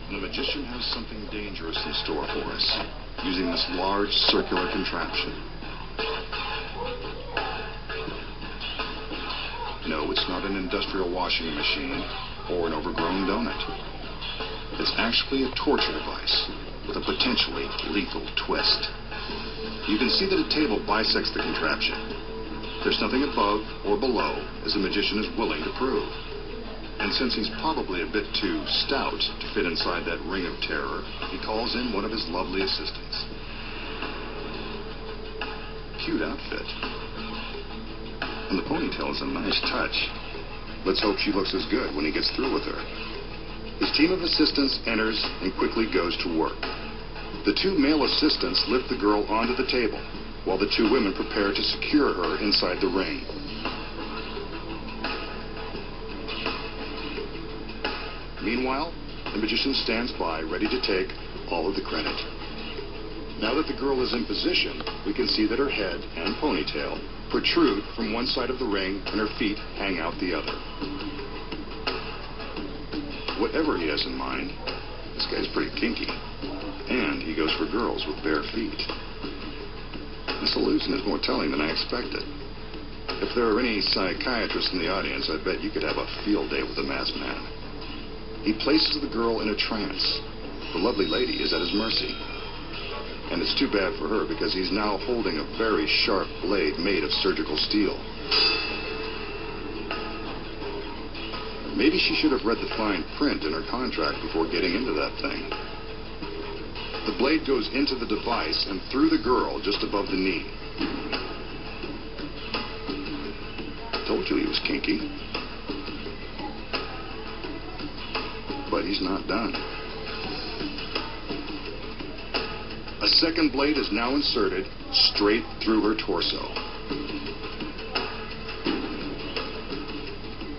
The magician has something dangerous in store for us, using this large circular contraption. No, it's not an industrial washing machine or an overgrown donut. It's actually a torture device with a potentially lethal twist. You can see that a table bisects the contraption. There's nothing above or below, as the magician is willing to prove. And since he's probably a bit too stout to fit inside that ring of terror, he calls in one of his lovely assistants. Cute outfit. And the ponytail is a nice touch. Let's hope she looks as good when he gets through with her. His team of assistants enters and quickly goes to work. The two male assistants lift the girl onto the table, while the two women prepare to secure her inside the ring. Meanwhile, the magician stands by, ready to take all of the credit. Now that the girl is in position, we can see that her head and ponytail protrude from one side of the ring and her feet hang out the other. Whatever he has in mind, this guy's pretty kinky. And he goes for girls with bare feet. This illusion is more telling than I expected. If there are any psychiatrists in the audience, I bet you could have a field day with the masked man. He places the girl in a trance. The lovely lady is at his mercy. And it's too bad for her because he's now holding a very sharp blade made of surgical steel. Maybe she should have read the fine print in her contract before getting into that thing. The blade goes into the device and through the girl just above the knee. Told you he was kinky. But he's not done. A second blade is now inserted straight through her torso.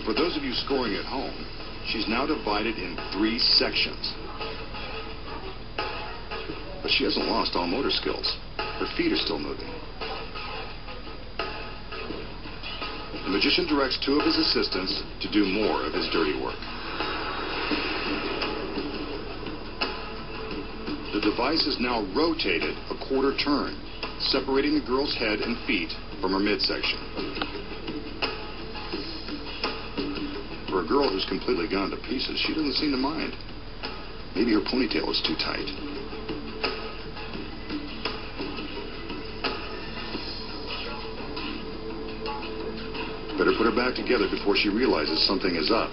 For those of you scoring at home, she's now divided in 3 sections. But she hasn't lost all motor skills. Her feet are still moving. The magician directs 2 of his assistants to do more of his dirty work. The device is now rotated a quarter turn, separating the girl's head and feet from her midsection. For a girl who's completely gone to pieces, she doesn't seem to mind. Maybe her ponytail is too tight. Better put her back together before she realizes something is up.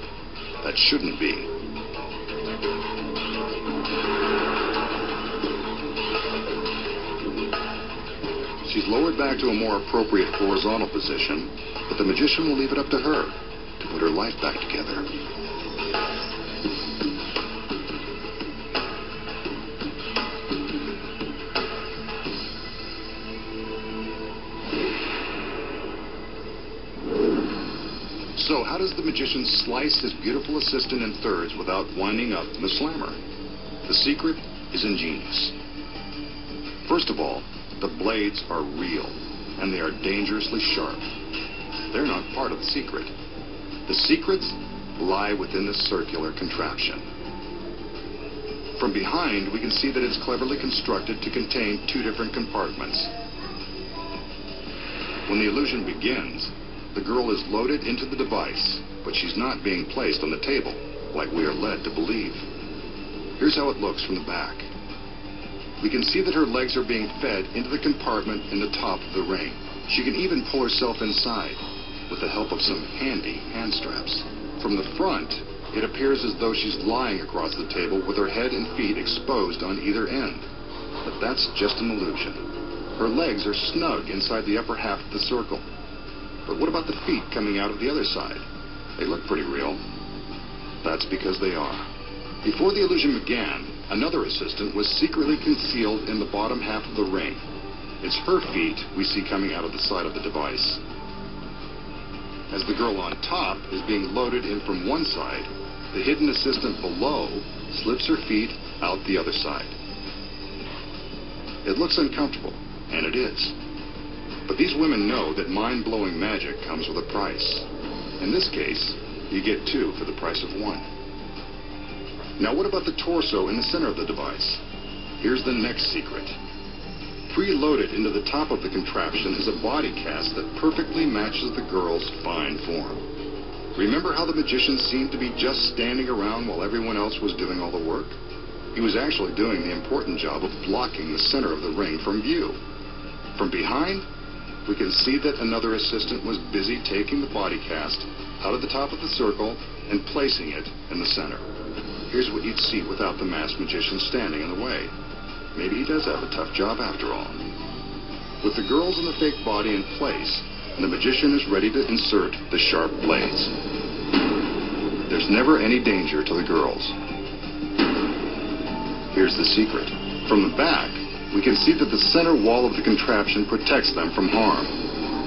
That shouldn't be. She's lowered back to a more appropriate horizontal position, but the magician will leave it up to her to put her life back together. So how does the magician slice his beautiful assistant in thirds without winding up in the slammer? The secret is ingenious. First of all, the blades are real, and they are dangerously sharp. They're not part of the secret. The secrets lie within the circular contraption. From behind, we can see that it's cleverly constructed to contain 2 different compartments. When the illusion begins, the girl is loaded into the device, but she's not being placed on the table, like we are led to believe. Here's how it looks from the back. We can see that her legs are being fed into the compartment in the top of the ring. She can even pull herself inside with the help of some handy hand straps. From the front, it appears as though she's lying across the table with her head and feet exposed on either end. But that's just an illusion. Her legs are snug inside the upper half of the circle. But what about the feet coming out of the other side? They look pretty real. That's because they are. Before the illusion began, another assistant was secretly concealed in the bottom half of the ring. It's her feet we see coming out of the side of the device. As the girl on top is being loaded in from one side, the hidden assistant below slips her feet out the other side. It looks uncomfortable, and it is. But these women know that mind-blowing magic comes with a price. In this case, you get 2 for the price of 1. Now what about the torso in the center of the device? Here's the next secret. Preloaded into the top of the contraption is a body cast that perfectly matches the girl's fine form. Remember how the magician seemed to be just standing around while everyone else was doing all the work? He was actually doing the important job of blocking the center of the ring from view. From behind, we can see that another assistant was busy taking the body cast out of the top of the circle and placing it in the center. Here's what you'd see without the masked magician standing in the way. Maybe he does have a tough job after all. With the girls in the fake body in place, the magician is ready to insert the sharp blades. There's never any danger to the girls. Here's the secret. From the back, we can see that the center wall of the contraption protects them from harm.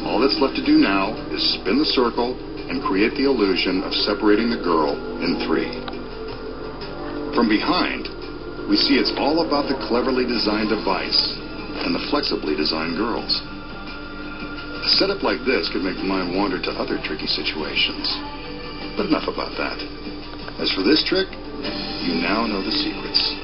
All that's left to do now is spin the circle and create the illusion of separating the girl in three. From behind, we see it's all about the cleverly designed device and the flexibly designed girls. A setup like this could make the mind wander to other tricky situations. But enough about that. As for this trick, you now know the secrets.